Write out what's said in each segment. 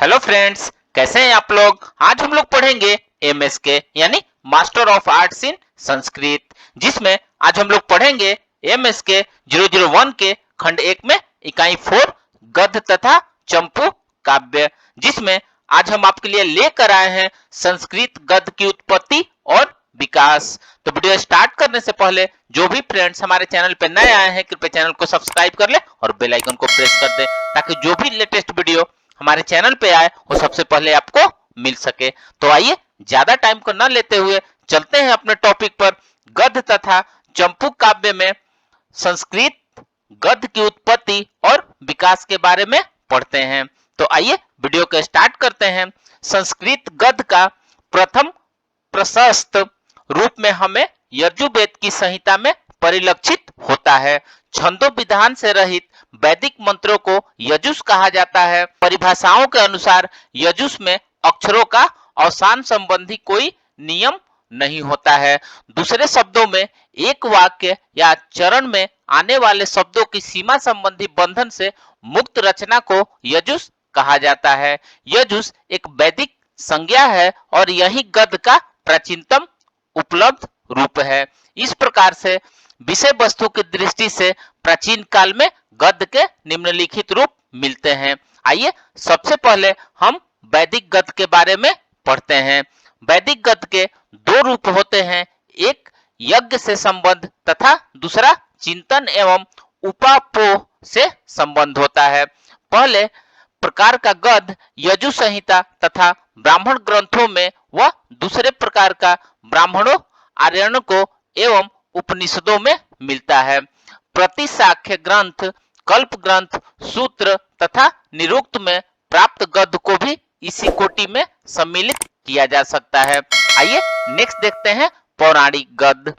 Hello friends, कैसे हैं आप लोग। आज हम लोग पढ़ेंगे एमएसके यानी मास्टर ऑफ आर्ट्स इन संस्कृत, जिसमें आज हम लोग पढ़ेंगे एमएसके 001 के खंड 1 में इकाई 4 गद्य तथा चंपू काव्य, जिसमें आज हम आपके लिए लेकर आए हैं संस्कृत गद्य की उत्पत्ति और विकास। तो वीडियो स्टार्ट करने से पहले जो भी फ्रेंड्स हमारे चैनल पे नए आए हैं कृपया चैनल को सब्सक्राइब कर ले और बेल आइकन को प्रेस कर दे, ताकि जो भी लेटेस्ट वीडियो हमारे चैनल पे आए वो सबसे पहले आपको मिल सके। तो आइए ज्यादा टाइम को न लेते हुए चलते हैं अपने टॉपिक पर। गद्य तथा चंपू काव्य में संस्कृत गद्य की उत्पत्ति और विकास के बारे में पढ़ते हैं। तो आइए वीडियो को स्टार्ट करते हैं। संस्कृत गद्य का प्रथम प्रशस्त रूप में हमें यजुर्वेद की संहिता में परिलक्षित होता है। छंदो विधान से रहित वैदिक मंत्रों को यजुस कहा जाता है। परिभाषाओं के अनुसार यजुस में अक्षरों का अवसान संबंधी कोई नियम नहीं होता है। दूसरे शब्दों में एक वाक्य या चरण में आने वाले शब्दों की सीमा संबंधी बंधन से मुक्त रचना को यजुस कहा जाता है। यजुस एक वैदिक संज्ञा है और यही गद्य का प्राचीनतम उपलब्ध रूप है। इस प्रकार से विषय वस्तु की दृष्टि से प्राचीन काल में गद्य के निम्नलिखित रूप मिलते हैं। आइए सबसे पहले हम वैदिक गद्य के बारे में पढ़ते हैं। वैदिक गद्य के दो रूप होते हैं, एक यज्ञ से संबंध तथा दूसरा चिंतन एवं उपापोह से संबंध होता है। पहले प्रकार का गद्य यजु संहिता तथा ब्राह्मण ग्रंथों में व दूसरे प्रकार का ब्राह्मणों आर्यणों एवं उपनिषदों में मिलता है। प्रतिशाख्य ग्रंथ, कल्प ग्रंथ, सूत्र तथा निरुक्त में प्राप्त गद्य को भी इसी कोटि में सम्मिलित किया जा सकता है। आइए नेक्स्ट देखते हैं पौराणिक गद्य।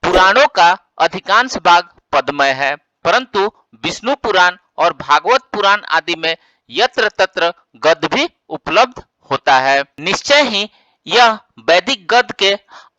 पुराणों का अधिकांश भाग पद्मय है, परंतु विष्णु पुराण और भागवत पुराण आदि में यत्र तत्र गद्य भी उपलब्ध होता है। निश्चय ही यह वैदिक गद्य के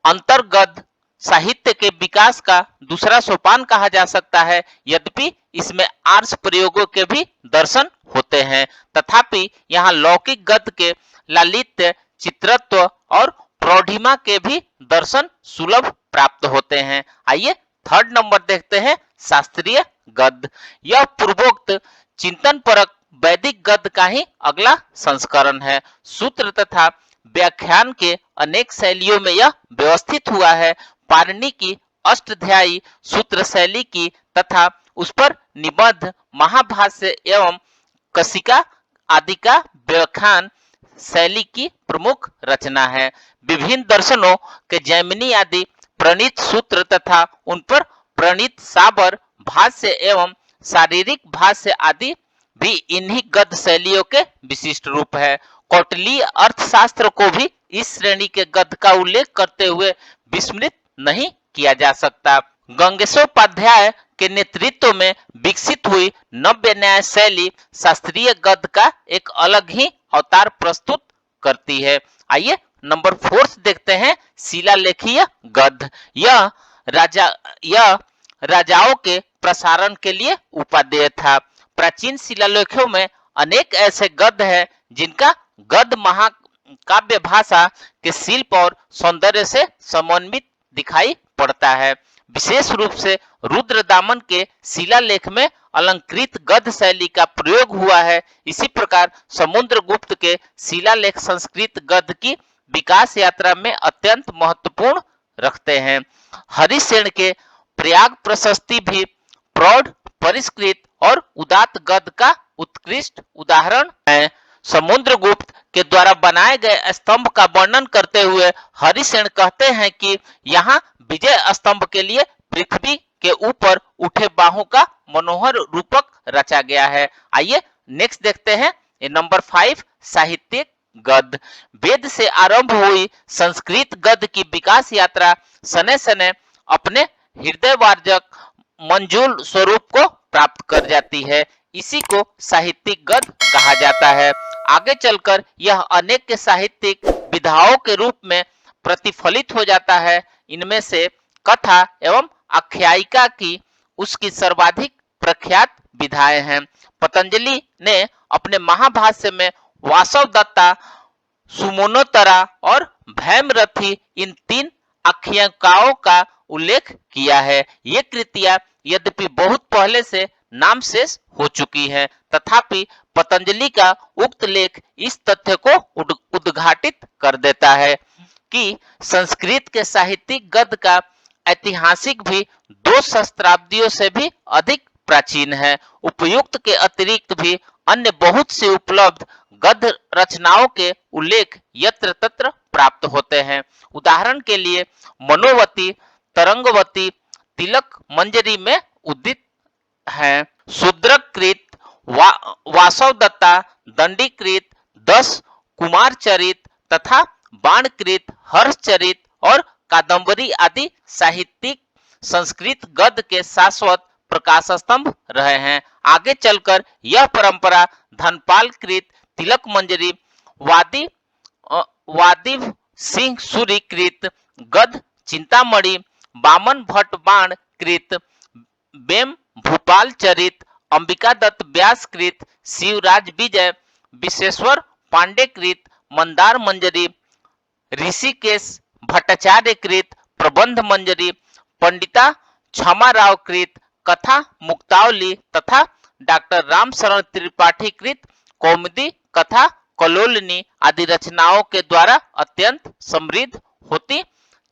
अंतर्गत साहित्य के विकास का दूसरा सोपान कहा जा सकता है। यद्यपि इसमें आर्ष प्रयोगों के भी दर्शन होते हैं, तथापि यहाँ लौकिक गद्य के लालित्य, चित्रत्व और प्रौढ़िमा के भी दर्शन सुलभ प्राप्त होते हैं। आइए थर्ड नंबर देखते हैं शास्त्रीय गद्य। यह पूर्वोक्त चिंतन परक वैदिक गद्य का ही अगला संस्करण है। सूत्र तथा व्याख्यान के अनेक शैलियों में यह व्यवस्थित हुआ है। पाणिनि की अष्टाध्यायी सूत्र शैली की तथा उस पर निबद्ध महाभाष्य एवं कशिका आदि का व्याख्यान शैली की प्रमुख रचना है। विभिन्न दर्शनों के जैमिनी आदि प्रणीत सूत्र तथा उन पर प्रणीत साबर भाष्य एवं शारीरिक भाष्य आदि भी इन्हीं गद्य शैलियों के विशिष्ट रूप है। कौटिल्य अर्थशास्त्र को भी इस श्रेणी के गद्य का उल्लेख करते हुए विस्मृत नहीं किया जा सकता। गंगेशोपाध्याय के नेतृत्व में विकसित हुई नव्य न्याय शैली शास्त्रीय गद्य का एक अलग ही अवतार प्रस्तुत करती है। आइए नंबर 4 देखते हैं शिलालेखीय गद्य। यह राजाओं के प्रसारण के लिए उपादेय था। प्राचीन शिलालेखों में अनेक ऐसे गद्य हैं जिनका गद्य महाकाव्य भाषा के शिल्प और सौंदर्य से समन्वित दिखाई पड़ता है। विशेष रूप से रुद्रदामन के शिलालेख में अलंकृत गद्य शैली का प्रयोग हुआ है। इसी प्रकार समुद्रगुप्त के शिलालेख संस्कृत गद्य की विकास यात्रा में अत्यंत महत्वपूर्ण रखते हैं। हरिसेन के प्रयाग प्रशस्ति भी प्रौढ़, परिष्कृत और उदात्त गद्य का उत्कृष्ट उदाहरण है। समुद्रगुप्त के द्वारा बनाए गए स्तंभ का वर्णन करते हुए हरिसेन कहते हैं कि यहाँ विजय स्तंभ के लिए पृथ्वी के ऊपर उठे बाहों का मनोहर रूपक रचा गया है। आइए नेक्स्ट देखते हैं नंबर 5 साहित्यिक गद्य। वेद से आरंभ हुई संस्कृत गद्य की विकास यात्रा सने सने अपने हृदयवार्जक मंजूल स्वरूप को प्राप्त कर जाती है। इसी को साहित्यिक गद्य कहा जाता है। आगे चलकर यह अनेक के साहित्यिक विधाओं के रूप में प्रतिफलित हो जाता है। इनमें से कथा एवं आख्यायिका की उसकी सर्वाधिक प्रख्यात विधाएं हैं। पतंजलि ने अपने महाभाष्य में वासव दत्ता, सुमनोतरा और भैमरथी इन 3 आख्यायिकाओं का उल्लेख किया है। ये कृतियां यद्यपि बहुत पहले से नामशेष हो चुकी हैं, तथापि पतंजलि का उक्त लेख इस तथ्य को उद्घाटित कर देता है कि संस्कृत के साहित्यिक गद्य का ऐतिहासिक भी 2 सहस्त्राब्दियों से भी अधिक प्राचीन है। उपयुक्त के अतिरिक्त भी अन्य बहुत से उपलब्ध गद्य रचनाओं के उल्लेख यत्र तत्र प्राप्त होते हैं। उदाहरण के लिए मनोवती, तरंगवती, तिलक मंजरी में उदित हैं। शूद्रकृत, वासवदत्ता, दंडीकृत, 10 कुमारचरित तथा बाणकृत, हर्षचरित और कादम्बरी आदि साहित्यिक संस्कृत गद्य के शाश्वत प्रकाश स्तंभ रहे हैं। आगे चलकर यह परंपरा धनपाल कृत, तिलक मंजरी, वादी वादिव सिंह सूरी कृत गद्य चिंतामणि, बामन भट्ट बाण कृत बेम भूपाल चरित, अंबिका दत्त व्यास कृत शिवराज विजय, विश्वेश्वर पांडे कृत मंदार मंजरी, ऋषिकेश भट्टाचार्य कृत प्रबंध मंजरी, पंडिता क्षमाराव कृत कथा मुक्तावली तथा डॉक्टर राम शरण त्रिपाठी कृत कौमुदी कथा कलोलिनी आदि रचनाओं के द्वारा अत्यंत समृद्ध होती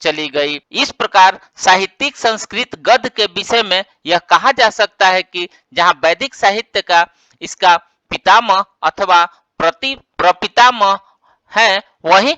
चली गई। इस प्रकार साहित्यिक संस्कृत गद्य के विषय में यह कहा जा सकता है कि जहां वैदिक साहित्य का इसका पितामह अथवा प्रपितामह है, वहीं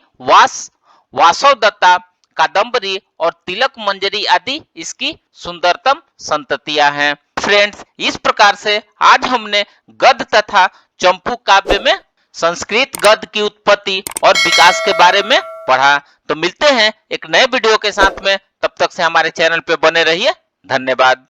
वासवदत्ता, कादम्बरी और तिलक मंजरी आदि इसकी सुंदरतम संततियां हैं। फ्रेंड्स, इस प्रकार से आज हमने गद्य तथा चंपू काव्य में संस्कृत गद्य की उत्पत्ति और विकास के बारे में पढ़ा। तो मिलते हैं एक नए वीडियो के साथ में, तब तक से हमारे चैनल पे बने रहिए। धन्यवाद।